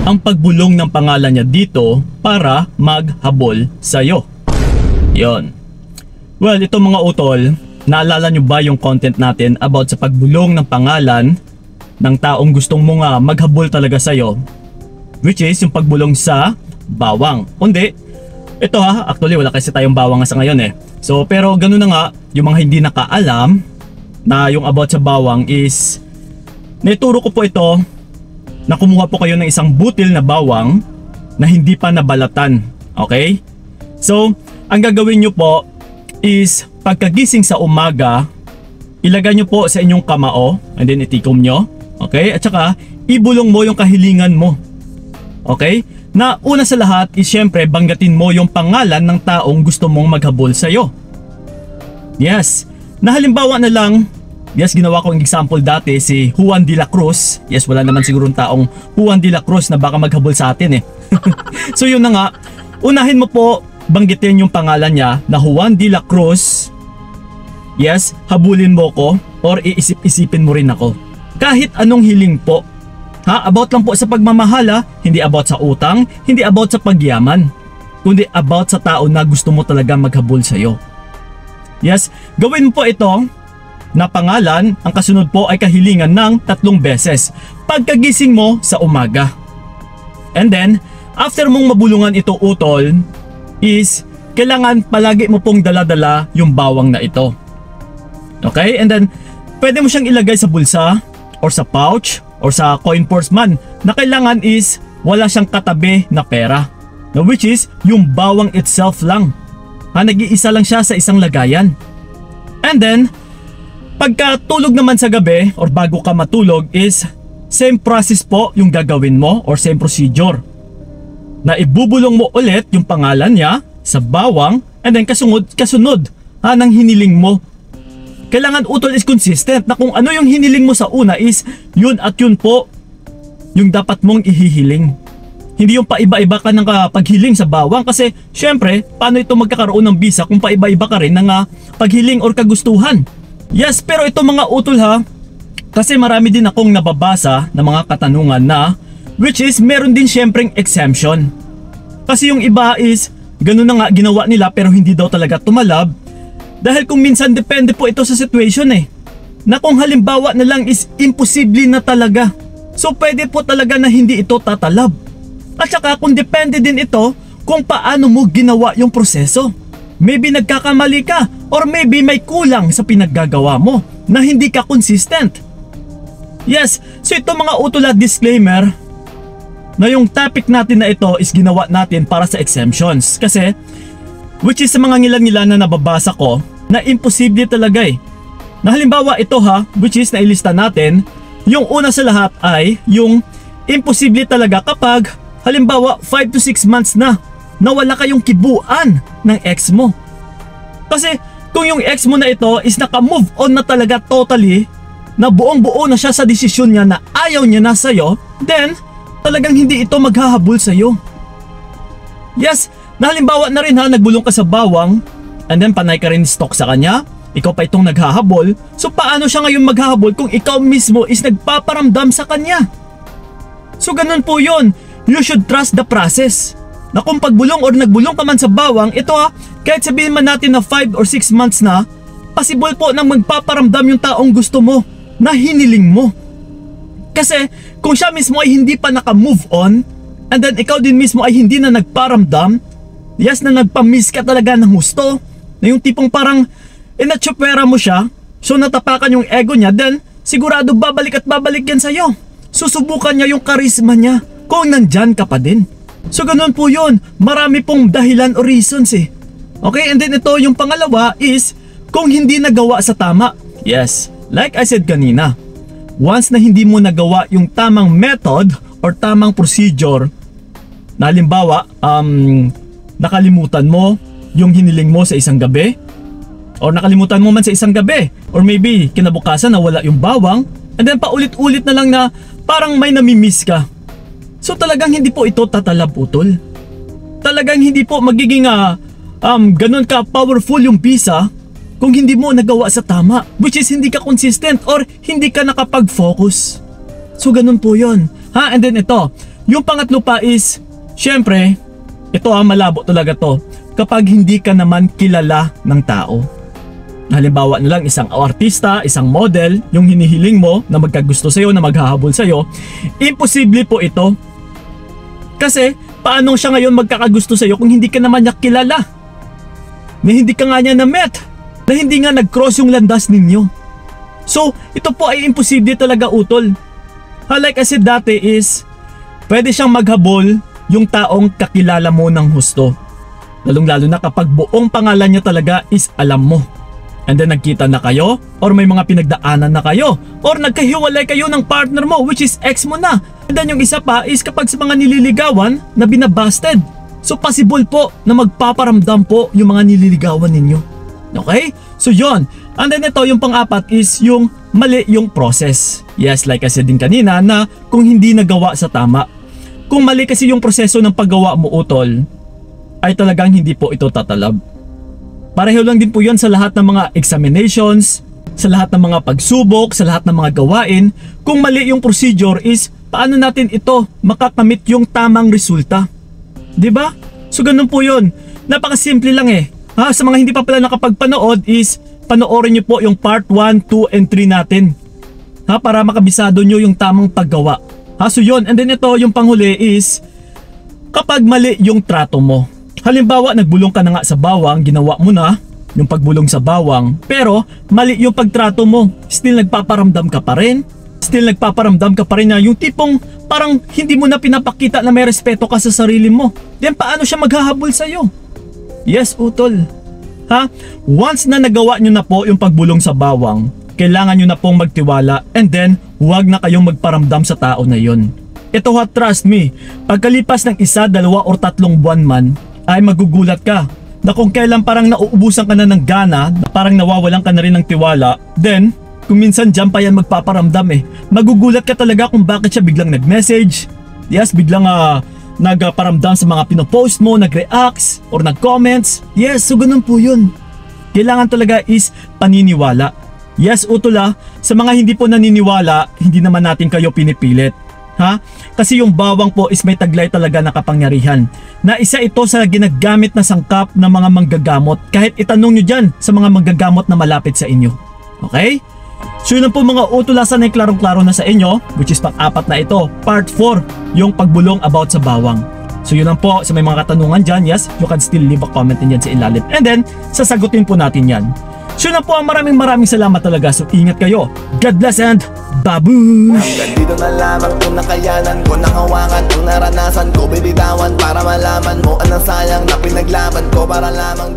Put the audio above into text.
ang pagbulong ng pangalan niya dito para maghabol sa'yo. Yon. Well, ito mga utol, naalala nyo ba yung content natin about sa pagbulong ng pangalan ng taong gustong mo nga maghabol talaga sa'yo? Which is yung pagbulong sa bawang. Kundi, ito actually wala kasi tayong bawang sa ngayon eh. So pero ganun na nga, yung mga hindi nakaalam na yung about sa bawang is, naituro ko po ito na kumuha po kayo ng isang butil na bawang na hindi pa nabalatan. Okay? So, ang gagawin nyo po is pagkagising sa umaga, ilagay nyo po sa inyong kamao and then itikom nyo. Okay? At saka, ibulong mo yung kahilingan mo. Okay? Na una sa lahat is syempre banggatin mo yung pangalan ng taong gusto mong maghabol sa'yo. Yes. Na halimbawa na lang, yes, ginawa ko ang example dati si Juan de la Cruz. Yes, wala naman sigurong taong Juan de la Cruz na baka maghabol sa atin eh. So yun na nga, unahin mo po banggitin yung pangalan niya na Juan de la Cruz. Yes, habulin mo ko or iisip-isipin mo rin ako. Kahit anong hiling po. About lang po sa pagmamahala, hindi about sa utang, hindi about sa pagyaman, kundi about sa tao na gusto mo talaga maghabol sa'yo. Yes, gawin mo po ito na pangalan, ang kasunod po ay kahilingan ng 3 beses pagkagising mo sa umaga. And then, after mong mabulungan ito utol, is kailangan palagi mo pong dala-dala yung bawang na ito. Okay? And then, pwede mo siyang ilagay sa bulsa or sa pouch or sa coin purse man na kailangan is wala siyang katabi na pera. Na which is yung bawang itself lang. Nag-iisa lang siya sa isang lagayan. And then, pagka tulog naman sa gabi or bago ka matulog is same process po yung gagawin mo or same procedure. Na ibubulong mo ulit yung pangalan niya sa bawang and then kasunod ng hiniling mo. Kailangan utol is consistent na kung ano yung hiniling mo sa una is yun at yun po yung dapat mong ihihiling. Hindi yung paiba-iba ka ng paghiling sa bawang kasi syempre paano ito magkakaroon ng bisa kung paiba-iba ka rin ng paghiling or kagustuhan. Yes, pero ito mga utol kasi marami din akong nababasa na mga katanungan na which is meron din syempreng exemption. Kasi yung iba is ganun na nga ginawa nila pero hindi daw talaga tumalab. Dahil kung minsan depende po ito sa situation eh. Na kung halimbawa na lang is imposible na talaga. So pwede po talaga na hindi ito tatalab. At saka kung depende din ito kung paano mo ginawa yung proseso. Maybe nagkakamali ka or maybe may kulang sa pinaggagawa mo na hindi ka consistent. Yes, so ito mga utol disclaimer na yung topic natin na ito is ginawa natin para sa exemptions. Kasi which is sa mga ngilan-ngilan na nababasa ko na imposible talaga eh. Na halimbawa ito which is nailista natin, yung una sa lahat ay yung imposible talaga kapag halimbawa 5 to 6 months na wala kayong kibuan ng ex mo. Kasi kung yung ex mo na ito is naka-move on na talaga totally, na buong-buo na siya sa desisyon niya na ayaw niya na sa'yo, then talagang hindi ito maghahabol sa'yo. Yes, na halimbawa na rin nagbulong ka sa bawang and then panay ka rin stock sa kanya, ikaw pa itong naghahabol, so paano siya ngayon maghahabol kung ikaw mismo is nagpaparamdam sa kanya? So ganun po yun. You should trust the process. Na kung pagbulong or nagbulong ka man sa bawang, ito kahit sabihin man natin na 5 or 6 months na, possible po nang magpaparamdam yung taong gusto mo, na hiniling mo. Kasi kung siya mismo ay hindi pa naka-move on, and then ikaw din mismo ay hindi na nagparamdam, yes, na nagpamiss ka talaga ng gusto, na yung tipong parang inatsupera mo siya, so natapakan yung ego niya, then sigurado babalik at babalik yan sa'yo. Susubukan niya yung karisma niya kung nandyan ka pa din. So ganun po yun. Marami pong dahilan o reasons eh. Okay, and then ito yung pangalawa is kung hindi nagawa sa tama. Yes, like I said kanina, once na hindi mo nagawa yung tamang method or tamang procedure, na halimbawa, nakalimutan mo yung hiniling mo sa isang gabi, or nakalimutan mo man sa isang gabi, or maybe kinabukasan nawala yung bawang, and then paulit-ulit na lang na parang may namimiss ka. So talagang hindi po ito tatalab utol. Talagang hindi po magiging ganun ka powerful yung bisa kung hindi mo nagawa sa tama, which is hindi ka consistent or hindi ka nakapag-focus. So ganun po yun. And then ito, Yung pangatlo pa is, syempre, ito malabo talaga to, kapag hindi ka naman kilala ng tao. Halimbawa na lang isang artista, isang model, yung hinihiling mo na magkagusto sa'yo, na maghahabol sa'yo, imposible po ito. Kasi, paano siya ngayon magkakagusto sa'yo kung hindi ka naman niya kilala? Na hindi ka nga niya na-met, na hindi nga nag-cross yung landas ninyo. So, ito po ay imposible talaga, utol. Like I said dati is, pwede siyang maghabol yung taong kakilala mo ng husto. Lalong-lalo na kapag buong pangalan niya talaga is alam mo. And then nagkita na kayo, or may mga pinagdaanan na kayo, or nagkahiwalay kayo ng partner mo, which is ex mo na. And then yung isa pa is kapag sa mga nililigawan na binabasted. So possible po na magpaparamdam po yung mga nililigawan ninyo. Okay? So yon. And then ito yung pang-apat is yung mali yung process. Yes, like I said din kanina na kung hindi nagawa sa tama. Kung mali kasi yung proseso ng paggawa mo, utol, ay talagang hindi po ito tatalab. Pareho lang din po yan sa lahat ng mga examinations, sa lahat ng mga pagsubok, sa lahat ng mga gawain. Kung mali yung procedure is paano natin ito makakamit yung tamang resulta. 'Di ba? So ganun po 'yon. Napakasimple lang eh. Sa mga hindi pa pala nakapagpanood is panoorin niyo po yung part 1, 2 and 3 natin. Para makabisado niyo yung tamang paggawa. So 'yon. And then ito yung panghuli is kapag mali yung trato mo. Halimbawa, nagbulong ka na nga sa bawang, ginawa mo na yung pagbulong sa bawang, pero mali yung pagtrato mo. Still nagpaparamdam ka pa rin. Still nagpaparamdam ka pa rin na yung tipong parang hindi mo na pinapakita na may respeto ka sa sarili mo. Then paano siya maghahabol sa'yo? Yes, utol. Once na nagawa nyo na po yung pagbulong sa bawang, kailangan nyo na pong magtiwala and then huwag na kayong magparamdam sa tao na yon. Ito trust me, pagkalipas ng 1, 2 or 3 buwan man, ay magugulat ka na kung kailan parang nauubusan ka na ng gana, na parang nawawalan ka na rin ng tiwala, then kung minsan dyan pa yan magpaparamdam magugulat ka talaga kung bakit siya biglang nag-message. Yes, biglang nagparamdam sa mga pinopost mo, nag-reacts or nag-comments. Yes, so ganun po yun. Kailangan talaga is paniniwala. Yes, utula, sa mga hindi po naniniwala, hindi naman natin kayo pinipilit. Kasi yung bawang po is may taglay talaga na kapangyarihan, na isa ito sa ginagamit na sangkap ng mga manggagamot. Kahit itanong nyo dyan sa mga manggagamot na malapit sa inyo. Okay? So yun po mga utulasan na klarong-klaro na sa inyo, which is pang-apat na ito, part 4, yung pagbulong about sa bawang. So yun lang po, sa may mga katanungan dyan, yes, you can still leave a comment din dyan sa ilalim. And then, sasagutin po natin yan. So yun lang po, maraming salamat talaga. So ingat kayo. God bless and babush! Hanggang dito na lamang kung nakayanan ko, nakawakan ang naranasan ko, bibitawan para malaman mo anong sayang na pinaglaban ko para lamang